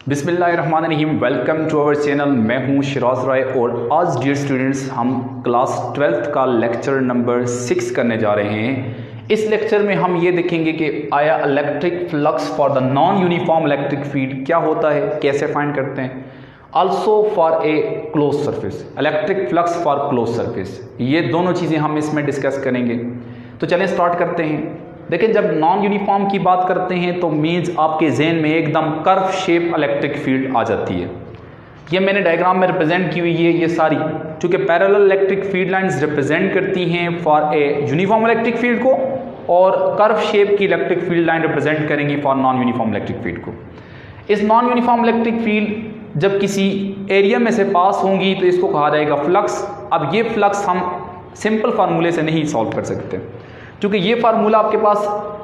बिस्मिल्लाहिर्रहमानिर्रहीम। Welcome to our channel. मैं हूं शिराज राय और आज डियर स्टूडेंट्स हम क्लास 12th का लेक्चर नंबर 6 करने जा रहे हैं। इस लेक्चर में हम ये देखेंगे कि आया electric flux for the non uniform electric field क्या होता है, कैसे फाइंड करते हैं। Also for a close surface, electric flux for close surface, ये दोनों चीज़ें हम इसमें डिस्कस करेंगे। तो चलें स्टार्ट करते हैं। देखिए, जब नॉन यूनिफॉर्म की बात करते हैं तो मीन्स आपके जहन में एकदम कर्व शेप इलेक्ट्रिक फील्ड आ जाती है। ये मैंने डायग्राम में रिप्रेजेंट की हुई है। ये सारी चूँकि parallel electric field lines represent करती हैं for a uniform electric field को, और कर्व शेप की इलेक्ट्रिक फील्ड लाइन रिप्रेजेंट करेंगी for non uniform electric field को। इस नॉन यूनिफॉर्म इलेक्ट्रिक फील्ड जब किसी एरिया में से पास होंगी तो इसको कहा जाएगा फ्लक्स। अब ये फ्लक्स हम सिंपल फार्मूले से नहीं सॉल्व कर सकते, क्योंकि ये फार्मूला आपके पास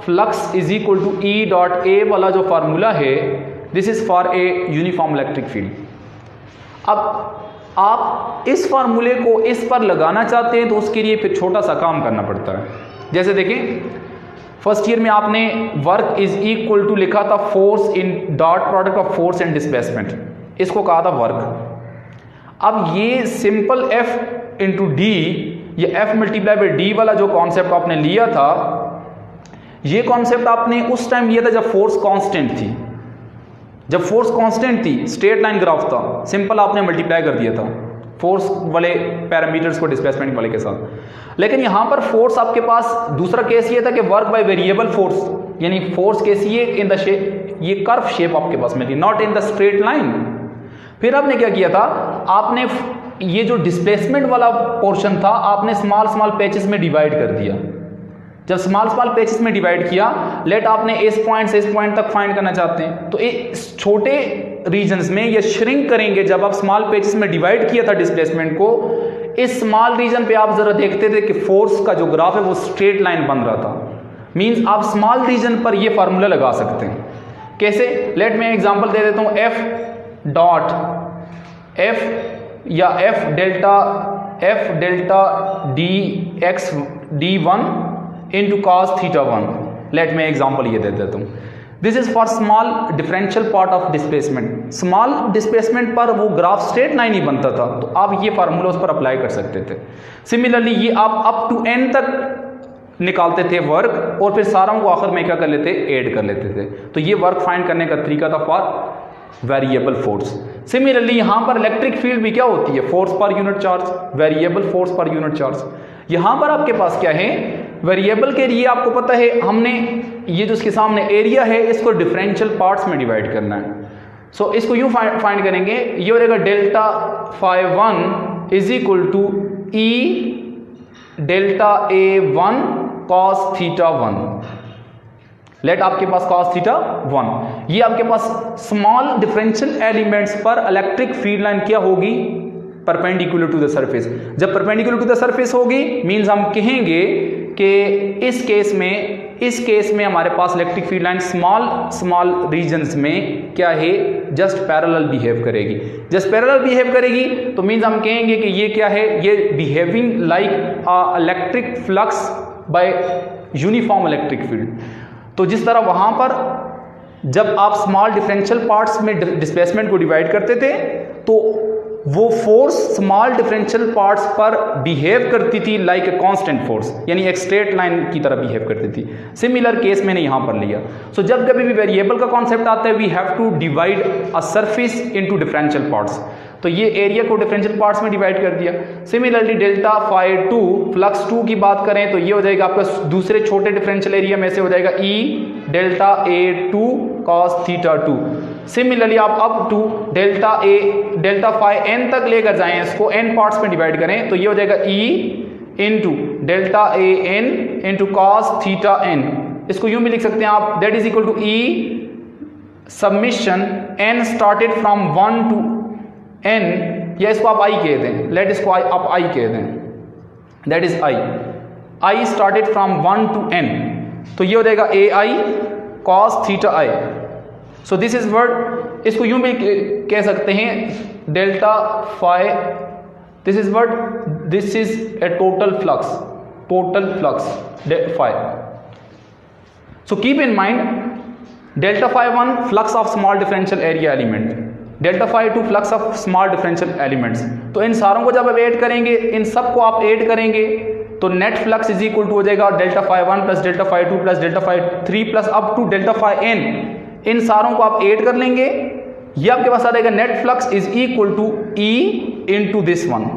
flux is equal to E dot A वाला जो फार्मूला है, this is for a uniform electric field. अब आप इस फार्मूले को इस पर लगाना चाहते हैं तो उसके लिए फिर छोटा सा काम करना पड़ता है। जैसे देखें, फर्स्ट ईयर में आपने वर्क इज इक्वल टू लिखा था force in dot product of force and displacement, इसको कहा था वर्क। अब ये सिंपल एफ इंटू डी, ये एफ मल्टीप्लाई बाई डी वाला जो कॉन्सेप्ट आपने लिया था, ये कॉन्सेप्ट आपने उस टाइम लिया था जब फोर्स कांस्टेंट थी। जब फोर्स कांस्टेंट थी, स्ट्रेट लाइन ग्राफ था, सिंपल आपने मल्टीप्लाई कर दिया था फोर्स वाले पैरामीटर्स को डिस्प्लेसमेंट वाले के साथ। लेकिन यहां पर फोर्स आपके पास दूसरा केस ये था कि वर्क बाय वेरिएबल फोर्स, यानी फोर्स केस ये इन द शेप, ये कर्व शेप आपके पास मिली, not in the straight line. फिर आपने क्या किया था, आपने ये जो डिस्प्लेसमेंट वाला पोर्शन था आपने स्मॉल स्मॉल पैचेस में डिवाइड कर दिया। जब स्मॉल स्मॉल पैचेस में डिवाइड किया, लेट आपने इस पॉइंट से इस पॉइंट तक फाइंड करना चाहते हैं, तो इस छोटे रीजन्स में ये श्रिंक करेंगे। जब आप स्मॉल पैचेस में डिवाइड किया था डिस्प्लेसमेंट को, इस स्मॉल रीजन पे आप जरा देखते थे कि फोर्स का जो ग्राफ है वो स्ट्रेट लाइन बन रहा था। मीन्स आप स्मॉल रीजन पर ये फार्मूला लगा सकते हैं। कैसे? लेट मैं एग्जाम्पल दे देता हूं। एफ डॉट एफ या F delta D X D one into cos theta one, let मैं एग्जाम्पल ये दे देता हूँ। This is for small differential part of displacement. Small displacement पर वो ग्राफ स्ट्रेट लाइन ही बनता था, तो आप ये फार्मूला उस पर अप्लाई कर सकते थे। सिमिलरली ये आप अप टू एन तक निकालते थे वर्क, और फिर सारों को आखिर में क्या कर लेते, ऐड कर लेते थे। तो ये वर्क फाइंड करने का तरीका था फॉर वेरिएबल फोर्स। सिमिलरली यहां पर इलेक्ट्रिक फील्ड भी क्या होती है, force per unit charge, variable force per unit charge. यहां पर आपके पास क्या है, वेरिएबल के लिए आपको पता है हमने ये जो इसके सामने एरिया है इसको डिफरेंशियल पार्ट्स में डिवाइड करना है। सो इसको यूं फाइंड करेंगे, ये हो जाएगा delta phi one is equal to E delta A one cos theta one. Let आपके पास cos थीटा वन, ये आपके पास स्मॉल डिफरेंशियल एलिमेंट्स पर इलेक्ट्रिक फील्ड लाइन क्या होगी, परपेंडिकुलर टू द सरफेस। जब परपेंडिकुलर टू द सरफेस होगी मींस हम कहेंगे कि इस केस में हमारे पास electric field line small regions में क्या है, जस्ट पैरेलल बिहेव करेगी। जस्ट पैरेलल बिहेव करेगी तो मींस हम कहेंगे कि ये क्या है, ये बिहेविंग लाइक अ electric flux bye uniform electric field. तो जिस तरह वहां पर जब आप स्मॉल डिफरेंशियल पार्ट्स में डिस्प्लेसमेंट को डिवाइड करते थे तो वो फोर्स स्मॉल डिफरेंशियल पार्ट्स पर बिहेव करती थी लाइक ए कांस्टेंट फोर्स, यानी एक स्ट्रेट लाइन की तरह बिहेव करती थी। सिमिलर केस मैंने यहां पर लिया। सो जब कभी भी वेरिएबल का कॉन्सेप्ट आता है, we have to divide a surface into differential parts. तो ये एरिया को डिफरेंशियल पार्ट्स में डिवाइड कर दिया। Similarly delta phi two flux two की बात करें तो ये हो जाएगा आपका दूसरे छोटे डिफरेंशियल एरिया में से हो जाएगा E delta A two cos theta two. Similarly आप up to delta phi N तक लेकर जाएं, इसको एन पार्ट्स में डिवाइड करें तो ये हो जाएगा E into delta A N into cos theta N. इसको यूं भी लिख सकते हैं आप, that is equal to E submission N started from one to N, या इसको आप आई कह दें, लेट इसको आप आई कह दें, that is I started from one to N. तो ये हो जाएगा A I cos theta I. So this is word, इसको यूं भी कह सकते हैं delta phi, this is word, this is a total flux phi. So keep in mind delta phi 1 flux of small differential area element, delta phi 2 flux of small differential elements. तो इन सारों को जब आप ऐड करेंगे, इन सब को आप ऐड करेंगे तो net flux is equal to हो जाएगा delta phi 1 plus delta phi 2 plus delta phi 3 plus up to delta phi n। इन सारों को आप ऐड कर लेंगे, ये आपके पास आ जाएगा net flux is equal to E into this one.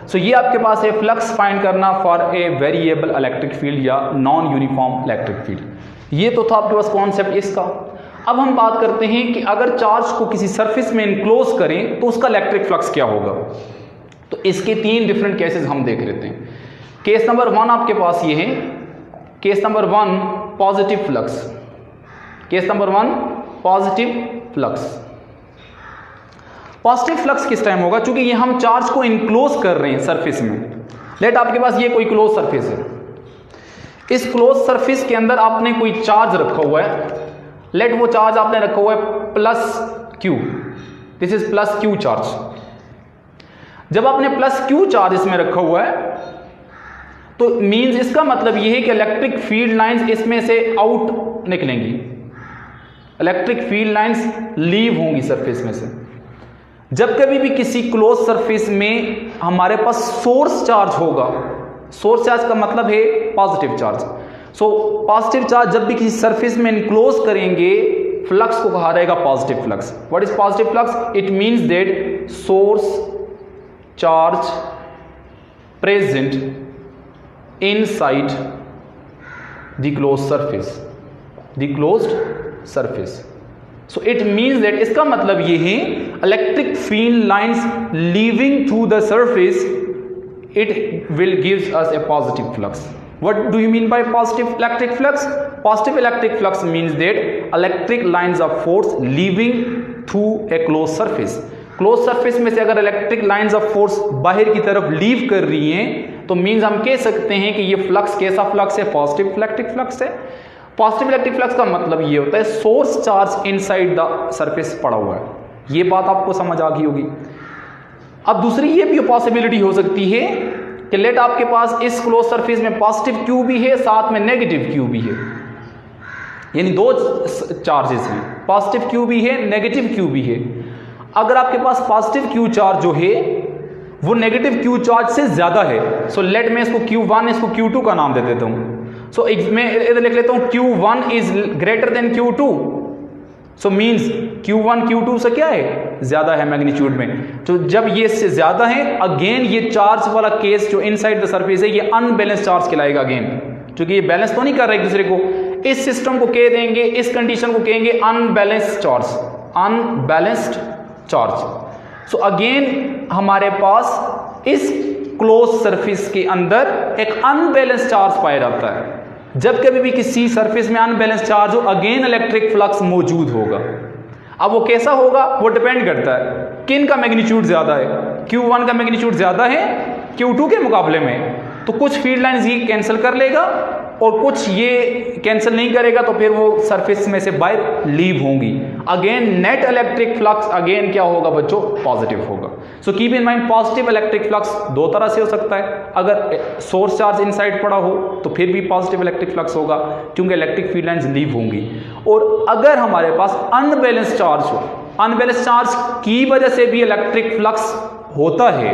So ये आपके पास है फ्लक्स फाइंड करना for a variable electric field या नॉन यूनिफॉर्म इलेक्ट्रिक फील्ड। ये तो था आपके पास कॉन्सेप्ट इसका। अब हम बात करते हैं कि अगर चार्ज को किसी सरफेस में इनक्लोज करें तो उसका इलेक्ट्रिक फ्लक्स क्या होगा। तो इसके 3 डिफरेंट केसेस हम देख लेते हैं। केस नंबर 1 आपके पास ये है, case number 1 positive flux, case number 1 positive flux. Positive flux किस टाइम होगा, क्योंकि ये हम चार्ज को इनक्लोज कर रहे हैं सरफेस में। लेट आपके पास ये कोई क्लोज सरफेस है, इस क्लोज सरफेस के अंदर आपने कोई चार्ज रखा हुआ है। लेट वो चार्ज आपने रखा हुआ है plus Q, this is plus Q charge. जब आपने प्लस Q चार्ज इसमें रखा हुआ है तो मींस इसका मतलब यह है कि इलेक्ट्रिक फील्ड लाइंस इसमें से आउट निकलेंगी, इलेक्ट्रिक फील्ड लाइंस लीव होंगी सरफेस में से। जब कभी भी किसी क्लोज सरफेस में हमारे पास सोर्स चार्ज होगा, सोर्स चार्ज का मतलब है positive charge. So positive charge जब भी किसी सरफेस में इनक्लोज करेंगे, फ्लक्स को कहा जाएगा positive flux. What is positive flux? It means that source charge present inside the closed surface, the closed surface. So it means that इसका मतलब ये है electric field lines leaving through the surface, it will gives us a positive flux. What do you mean by positive electric flux? Positive electric flux means that electric lines of force leaving through a closed surface. Close surface में से अगर electric lines of force बाहर की तरफ leave कर रही हैं तो मींस हम कह सकते हैं कि ये फ्लक्स कैसा फ्लक्स है? पॉजिटिव इलेक्ट्रिक फ्लक्स है। पॉजिटिव इलेक्ट्रिक फ्लक्स का मतलब ये होता है source charge inside the surface पड़ा हुआ है। ये बात आपको समझ आ गई होगी। अब दूसरी ये भी पॉसिबिलिटी हो सकती है कि लेट आपके पास इस क्लोज सरफेस में पॉजिटिव क्यू भी है, साथ में नेगेटिव क्यू भी है, यानी 2 चार्जेस हैं, पॉजिटिव क्यू भी है, नेगेटिव क्यू भी है। अगर आपके पास पॉजिटिव क्यू चार्ज जो है वो नेगेटिव क्यू चार्ज से ज्यादा है, सो लेट मैं इसको Q1 इसको Q2 का नाम दे देता हूं। सो मैं इधर लिख लेता हूं Q1 is greater than Q2, so means Q1 Q2 से क्या है? ज्यादा है मैग्नीट्यूड में। तो जब ये इससे ज्यादा है, अगेन ये चार्ज वाला केस जो इनसाइड द सरफेस है ये अनबैलेंस चार्ज कहलाएगा अगेन, क्योंकि ये बैलेंस तो नहीं कर रहे एक दूसरे को। इस सिस्टम को कह देंगे, इस कंडीशन को कहेंगे unbalanced charge, unbalanced charge. So again हमारे पास इस क्लोज सरफेस के अंदर एक अनबैलेंस चार्ज पाया जाता है। जब कभी भी किसी सरफेस में अनबैलेंस चार्ज हो, अगेन इलेक्ट्रिक फ्लक्स मौजूद होगा। अब वो कैसा होगा वो डिपेंड करता है किन का मैग्नीट्यूड ज्यादा है। Q1 का मैग्नीट्यूड ज्यादा है Q2 के मुकाबले में, तो कुछ फील्ड लाइंस ये कैंसिल कर लेगा और कुछ ये कैंसिल नहीं करेगा, तो फिर वो सरफेस में से बाहर लीव होंगी। Again net electric flux again क्या होगा बच्चों? पॉजिटिव होगा। सो keep in mind positive electric flux 2 तरह से हो सकता है। अगर सोर्स चार्ज इनसाइड पड़ा हो तो फिर भी पॉजिटिव इलेक्ट्रिक फ्लक्स होगा, क्योंकि इलेक्ट्रिक फील्ड लाइंस लीव होंगी। और अगर हमारे पास अनबैलेंस चार्ज हो, अनबैलेंस चार्ज की वजह से भी इलेक्ट्रिक फ्लक्स होता है,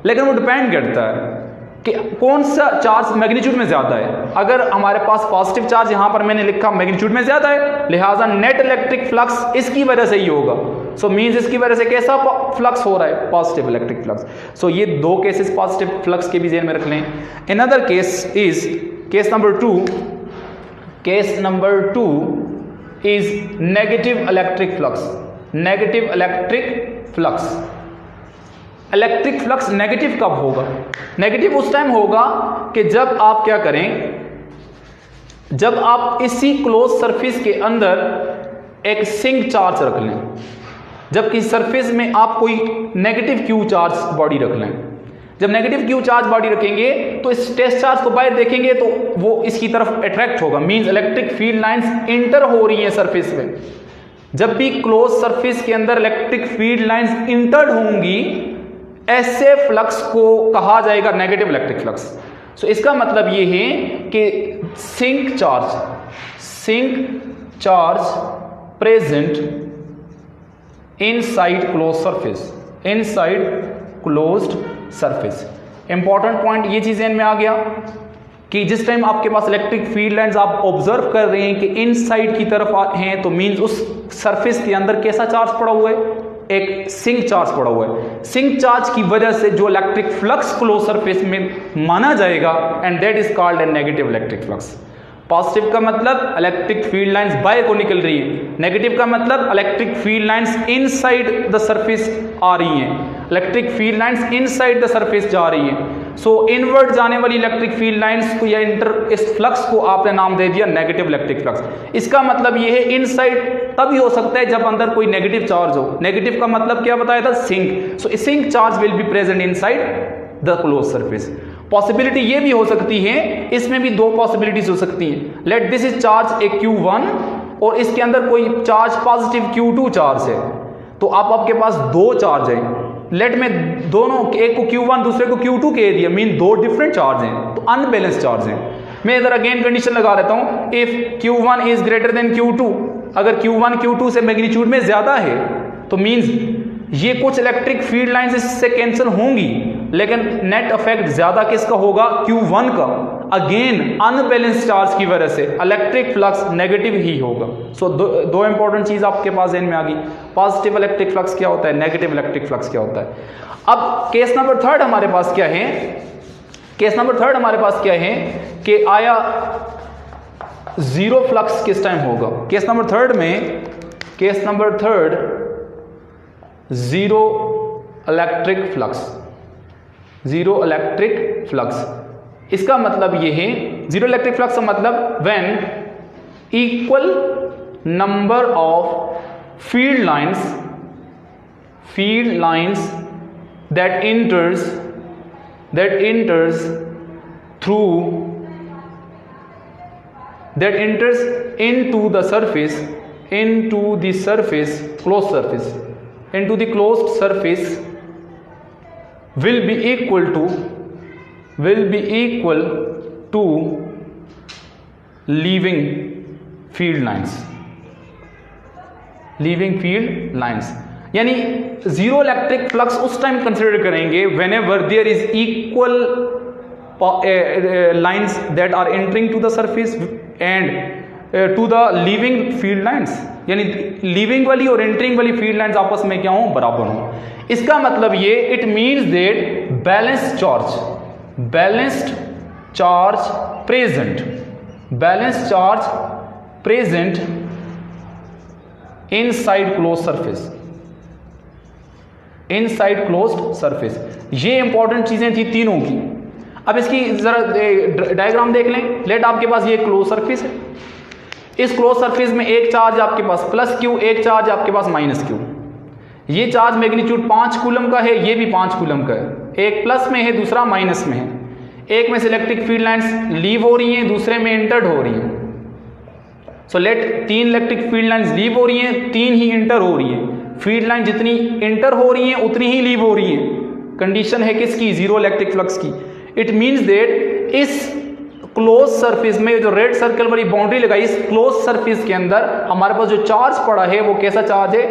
लेकिन वो डिपेंड करता है कि कौन सा चार्ज मैग्नीट्यूड में ज्यादा है। अगर हमारे पास पॉजिटिव चार्ज यहां पर मैंने लिखा मैग्नीट्यूड में ज्यादा है, लिहाजा नेट इलेक्ट्रिक फ्लक्स इसकी वजह से ही होगा। सो मींस इसकी वजह से कैसा फ्लक्स हो रहा है? Positive electric flux. सो ये 2 केसेस पॉजिटिव फ्लक्स के भी ध्यान में रख लें। Another case is case number 2। Case number 2 is negative electric flux. Negative electric flux. Electric flux negative कब होगा? नेगेटिव उस टाइम होगा कि जब आप क्या करें, जब आप इसी क्लोज सरफेस के अंदर एक सिंक चार्ज रख लें, जब किसी सरफेस में आप कोई नेगेटिव क्यू चार्ज बॉडी रख लें। जब नेगेटिव क्यू चार्ज बॉडी रखेंगे तो इस टेस्ट चार्ज को बाहर देखेंगे तो वो इसकी तरफ अट्रैक्ट होगा, means electric field lines inter हो रही हैं सरफेस में। जब भी क्लोज सरफेस के अंदर इलेक्ट्रिक फील्ड लाइंस इंटर्ड होंगी, ऐसे फ्लक्स को कहा जाएगा नेगेटिव इलेक्ट्रिक फ्लक्स। सो इसका मतलब ये है कि sink charge present inside close surface, inside closed surface. Important point ये चीज में आ गया कि जिस टाइम आपके पास इलेक्ट्रिक फील्ड लाइंस आप ऑब्जर्व कर रहे हैं कि इनसाइड की तरफ हैं, तो मींस उस सरफेस के अंदर कैसा चार्ज पड़ा हुआ है, एक सिंक चार्ज पड़ा हुआ है। सिंक चार्ज की वजह से जो इलेक्ट्रिक फ्लक्स क्लोज सरफेस में माना जाएगा, and that is called a negative electric flux. Positive का मतलब इलेक्ट्रिक फील्ड लाइंस बाय को निकल रही है, नेगेटिव का मतलब electric field lines inside the surface आ रही हैं, electric field lines inside the surface जा रही हैं। सो इनवर्ड जाने वाली इलेक्ट्रिक फील्ड लाइंस को या इस फ्लक्स को आपने नाम दे दिया नेगेटिव इलेक्ट्रिक फ्लक्स। इसका मतलब ये है इनसाइड तभी हो सकता है जब अंदर कोई नेगेटिव चार्ज हो। नेगेटिव का मतलब क्या बताया था, sink. So sink charge will be present inside the close surface. Possibility ये भी हो सकती है, इसमें भी दो पॉसिबिलिटीज हो सकती हैं। Let this is charge A Q1 और इसके अंदर कोई चार्ज पॉजिटिव Q2 चार्ज है, तो आपके पास दो चार्ज है। लेट में दोनों, एक को Q1 दूसरे को Q2 कह दिया, मीन दो डिफरेंट चार्ज हैं, तो अनबैलेंस चार्ज हैं। मैं इधर अगेन कंडीशन लगा लेता हूं, if Q1 is greater than Q2, अगर Q1 Q2 से मैग्नीट्यूड में ज्यादा है तो मींस ये कुछ इलेक्ट्रिक फील्ड लाइंस इससे कैंसिल होंगी, लेकिन नेट इफेक्ट ज्यादा किसका होगा, Q1 का। अगेन अनबैलेंस चार्ज की वजह से इलेक्ट्रिक फ्लक्स नेगेटिव ही होगा। सो दो इंपॉर्टेंट चीज आपके पास ध्यान में आ गई, पॉजिटिव इलेक्ट्रिक फ्लक्स क्या होता है, नेगेटिव इलेक्ट्रिक फ्लक्स क्या होता है। अब केस नंबर थर्ड हमारे पास क्या है, केस नंबर थर्ड हमारे पास क्या है कि आया जीरो फ्लक्स किस टाइम होगा। केस नंबर थर्ड में, case number third zero electric flux, zero electric flux. इसका मतलब ये है, जीरो इलेक्ट्रिक फ्लक्स का मतलब when equal number of field lines that enters into the surface, into the closed surface will be equal to leaving field lines। यानी zero electric flux उस time consider करेंगे whenever there is equal lines that are entering to the surface and to the leaving field lines, यानी leaving वाली और entering वाली field lines आपस में क्या हो, बराबर हो। इसका मतलब ये, it means that balanced charge present inside closed surface. ये इंपॉर्टेंट चीजें थी तीनों की। अब इसकी जरा डायग्राम देख लें। लेट आपके पास ये क्लोज सरफेस है, इस क्लोज सरफेस में एक चार्ज आपके पास प्लस Q, एक चार्ज आपके पास माइनस Q। ये चार्ज मैग्नीट्यूड 5 कूलम का है, ये भी 5 कूलम का है। एक प्लस में है, दूसरा माइनस में है। एक में से इलेक्ट्रिक फील्ड लाइंस लीव हो रही हैं, दूसरे में इंटर्ड हो रही हैं। So let 3 electric field lines leave हो रही हैं, 3 ही इंटर हो रही हैं। फील्ड लाइन जितनी इंटर हो रही हैं उतनी ही लीव हो रही हैं। कंडीशन है किसकी, जीरो इलेक्ट्रिक फ्लक्स की। इट मींस दैट इस क्लोज सरफेस में जो रेड सर्कल वाली बाउंड्री लगाई, इस क्लोज सरफेस के अंदर हमारे पास जो चार्ज पड़ा है वो कैसा चार्ज है,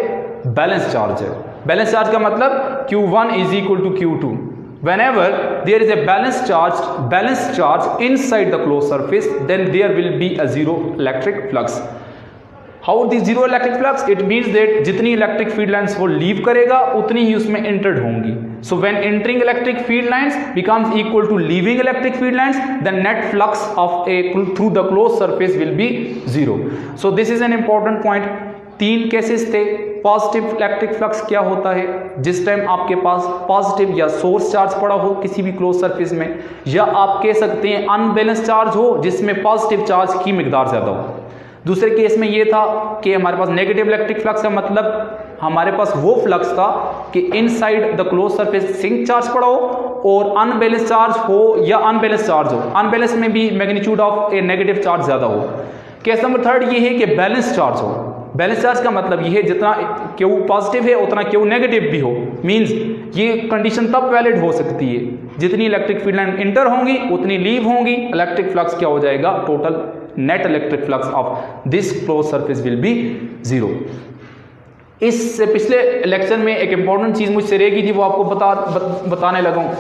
बैलेंस चार्ज है। बैलेंस चार्ज का मतलब Q1 is equal to Q2। Whenever there is a balanced charge inside the closed surface, then there will be a zero electric flux। How the zero electric flux? It means that जितनी electric field lines वो leave करेगा उतनी ही उसमें entered होंगी। So when entering electric field lines becomes equal to leaving electric field lines, the net flux of through the closed surface will be zero। So this is an important point। 3 cases थे। Positive electric flux क्या होता है, जिस time आपके पास positive या source charge पड़ा हो किसी भी क्लोज सरफेस में, या आप कह सकते हैं अनबैलेंस चार्ज हो जिसमें पॉजिटिव चार्ज की मिकदार ज़्यादा हो। दूसरे केस में ये था कि हमारे पास नेगेटिव इलेक्ट्रिक फ्लक्स का मतलब हमारे पास वो फ्लक्स था कि inside the close surface sink charge पड़ा हो और अनबैलेंस चार्ज हो या अनबैलेंस चार्ज हो, अनबैलेंस में भी magnitude of A negative charge ज़्यादा हो। केस नंबर थर्ड ये है कि बैलेंस चार्ज हो। बैलेंस चार्ज का मतलब ये है जितना Q पॉजिटिव है उतना Q नेगेटिव भी हो। मींस ये कंडीशन तब वैलिड हो सकती है जितनी इलेक्ट्रिक फील्ड लाइन इंटर होंगी उतनी लीव होंगी, इलेक्ट्रिक फ्लक्स क्या हो जाएगा, total net electric flux of this close surface will be 0। इससे पिछले लेक्चर में एक इंपॉर्टेंट चीज़ मुझसे रह गई थी, वो आपको बताने लगा हूँ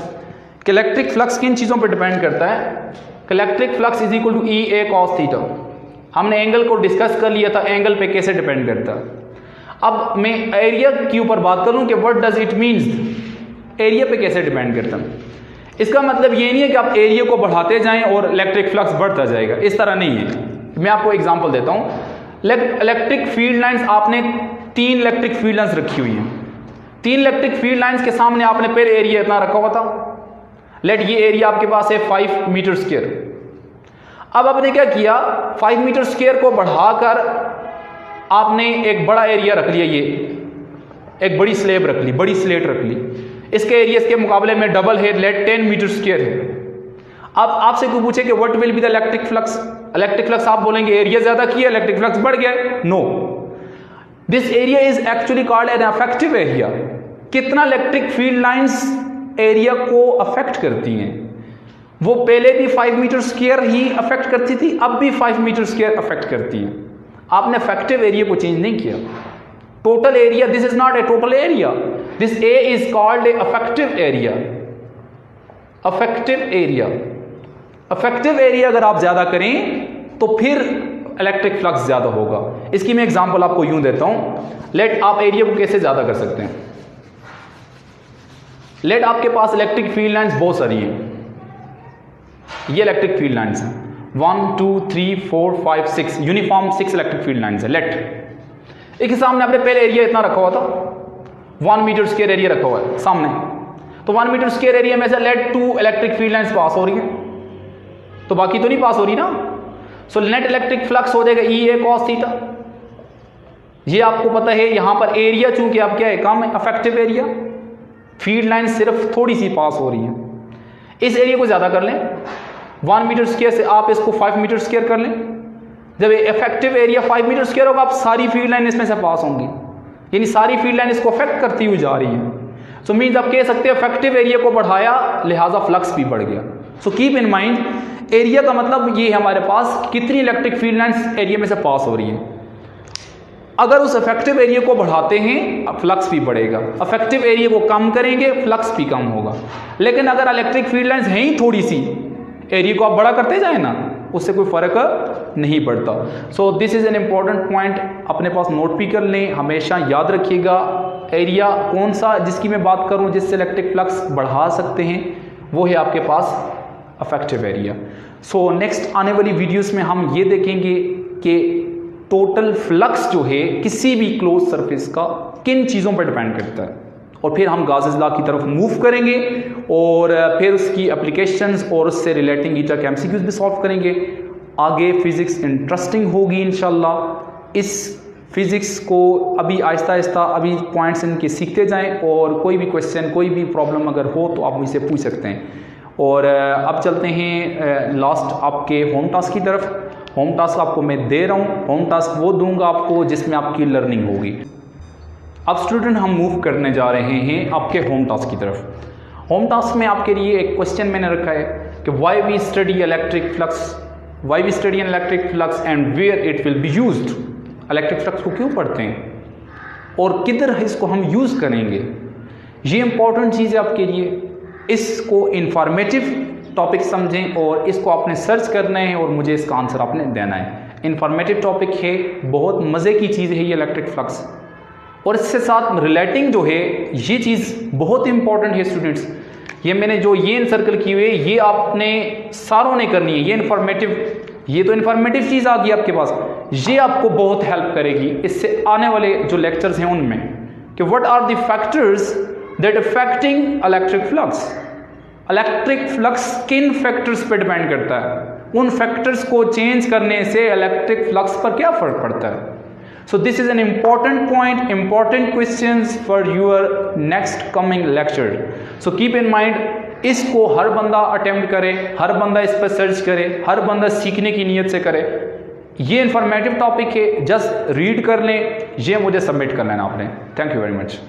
कि इलेक्ट्रिक फ्लक्स किन चीज़ों पर डिपेंड करता है। Electric flux is equal to E A cos theta. हमने एंगल को डिस्कस कर लिया था, एंगल पे कैसे डिपेंड करता है। अब मैं एरिया के ऊपर बात करूं कि what does it means, area पे कैसे डिपेंड करता है। इसका मतलब ये नहीं है कि आप एरिया को बढ़ाते जाएं और इलेक्ट्रिक फ्लक्स बढ़ता जाएगा, इस तरह नहीं है। मैं आपको एग्जांपल देता हूं। इलेक्ट्रिक फील्ड लाइंस, आपने 3 इलेक्ट्रिक फील्ड लाइंस रखी हुई हैं। 3 इलेक्ट्रिक फील्ड लाइंस के सामने आपने पहले एरिया इतना रखा हुआ था। लेट ये एरिया आपके पास है 5 मीटर स्क्वायर। अब आपने क्या किया, 5 मीटर स्क्वायर को बढ़ाकर आपने एक बड़ा एरिया रख लिया, ये एक बड़ी स्लेब रख ली, बड़ी स्लेट रख ली। इसके एरिया के मुकाबले में डबल है, लेट 10 मीटर स्क्वायर है। अब आपसे कोई पूछे कि what will be the electric flux, electric flux आप बोलेंगे एरिया ज्यादा किया इलेक्ट्रिक फ्लक्स बढ़ गया। No, this area is actually called an effective area. कितना इलेक्ट्रिक फील्ड लाइंस एरिया को अफेक्ट करती हैं। वो पहले भी 5 मीटर स्क्वायर ही अफेक्ट करती थी, अब भी 5 मीटर स्क्वायर अफेक्ट करती हैं। आपने अफेक्टिव एरिया को चेंज नहीं किया। Total area, this is not a total area, this A is called a affective area. Affective area, affective area अगर आप ज्यादा करें तो फिर इलेक्ट्रिक फ्लक्स ज्यादा होगा। इसकी मैं एग्जांपल आपको यूं देता हूं। लेट आप एरिया को कैसे ज्यादा कर सकते हैं। लेट आपके पास इलेक्ट्रिक फील्ड लाइंस बहुत सारी हैं। ये इलेक्ट्रिक फील्ड लाइंस हैं 1 2 3 4 5 6 यूनिफॉर्म 6 इलेक्ट्रिक फील्ड लाइंस है। लेट एक सामने आपने पहले एरिया इतना रखा हुआ था, 1 मीटर स्क्वायर एरिया रखा हुआ है सामने। तो 1 मीटर स्क्वायर एरिया में से late 2 electric field lines pass हो रही है, तो बाकी तो नहीं पास हो रही ना। सो नेट इलेक्ट्रिक फ्लक्स हो जाएगा ई ए कॉस थीटा। ये आपको पता है। यहां पर एरिया चूंकि आप क्या है, कम है, अफेक्टिव एरिया, फील्ड लाइन सिर्फ थोड़ी सी पास हो रही है। इस एरिया को ज्यादा कर लें, 1 मीटर स्क्वायर से आप इसको 5 मीटर स्क्वायर कर लें। जब इफेक्टिव एरिया 5 मीटर स्क्वायर होगा, आप सारी फील्ड लाइन इसमें से पास होंगी, यानी सारी फील्ड लाइन इसको अफेक्ट करती हुई जा रही है। सो मीन्स आप कह सकते हैं इफेक्टिव एरिया को बढ़ाया, लिहाजा फ्लक्स भी बढ़ गया। सो कीप इन माइंड, एरिया का मतलब ये है हमारे पास कितनी इलेक्ट्रिक फील्ड लाइंस एरिया में से पास हो रही है। अगर उस इफेक्टिव एरिया को बढ़ाते हैं, फ्लक्स भी बढ़ेगा। इफेक्टिव एरिया को कम करेंगे, फ्लक्स भी कम होगा। लेकिन अगर इलेक्ट्रिक फील्ड लाइंस है ही थोड़ी सी, एरिया को आप बड़ा करते जाए ना, उससे कोई फर्क नहीं पड़ता। सो this is an important point, अपने पास नोट भी कर लें, हमेशा याद रखिएगा। एरिया कौन सा जिसकी मैं बात करूं जिससे इलेक्ट्रिक फ्लक्स बढ़ा सकते हैं, वो है आपके पास अफेक्टिव एरिया। सो नेक्स्ट आने वाली वीडियोस में हम ये देखेंगे कि टोटल फ्लक्स जो है किसी भी क्लोज सरफेस का किन चीज़ों पर डिपेंड करता है, और फिर हम गाउस लॉ की तरफ मूव करेंगे और फिर उसकी एप्लीकेशंस और उससे रिलेटिंग ईटा के एमसीक्यूज भी सॉल्व करेंगे। आगे फिजिक्स इंटरेस्टिंग होगी इंशाल्लाह। इस फिजिक्स को अभी आहिस्ता आहिस्ता अभी पॉइंट्स इनके सीखते जाएं, और कोई भी क्वेश्चन, कोई भी प्रॉब्लम अगर हो तो आप मुझसे पूछ सकते हैं। और अब चलते हैं लास्ट आपके होम टास्क की तरफ। होम टास्क आपको मैं दे रहा हूँ, होम टास्क वो दूंगा आपको जिसमें आपकी लर्निंग होगी। अब स्टूडेंट हम मूव करने जा रहे हैं आपके होम टास्क की तरफ। होम टास्क में आपके लिए एक क्वेश्चन मैंने रखा है कि why we study electric flux, why we study electric flux and where it will be used. Electric flux को क्यों पढ़ते हैं और किधर इसको हम यूज़ करेंगे, ये इंपॉर्टेंट चीज़ है आपके लिए। इसको इंफॉर्मेटिव टॉपिक समझें और इसको आपने सर्च करना है और मुझे इसका आंसर आपने देना है। इंफॉर्मेटिव टॉपिक है, बहुत मज़े की चीज़ है ये इलेक्ट्रिक फ्लक्स, और इससे साथ रिलेटिंग जो है ये चीज़ बहुत इंपॉर्टेंट है स्टूडेंट्स। ये मैंने जो ये सर्कल की हुई है ये आपने सारों ने करनी है। ये इंफॉर्मेटिव, ये तो इंफॉर्मेटिव चीज़ आ गई आपके पास, ये आपको बहुत हेल्प करेगी इससे आने वाले जो लेक्चर्स हैं उनमें, कि what are the factors that affecting electric flux. Electric flux किन फैक्टर्स पे डिपेंड करता है, उन फैक्टर्स को चेंज करने से इलेक्ट्रिक फ्लक्स पर क्या फर्क पड़ता है। सो this is an important point, important questions for your next coming lecture. So keep in mind, इसको हर बंदा अटेम्प्ट करे, हर बंदा इस पर सर्च करे, हर बंदा सीखने की नीयत से करे। ये इंफॉर्मेटिव टॉपिक है, जस्ट रीड कर लें, ये मुझे सबमिट कर लेना आपने। Thank you very much.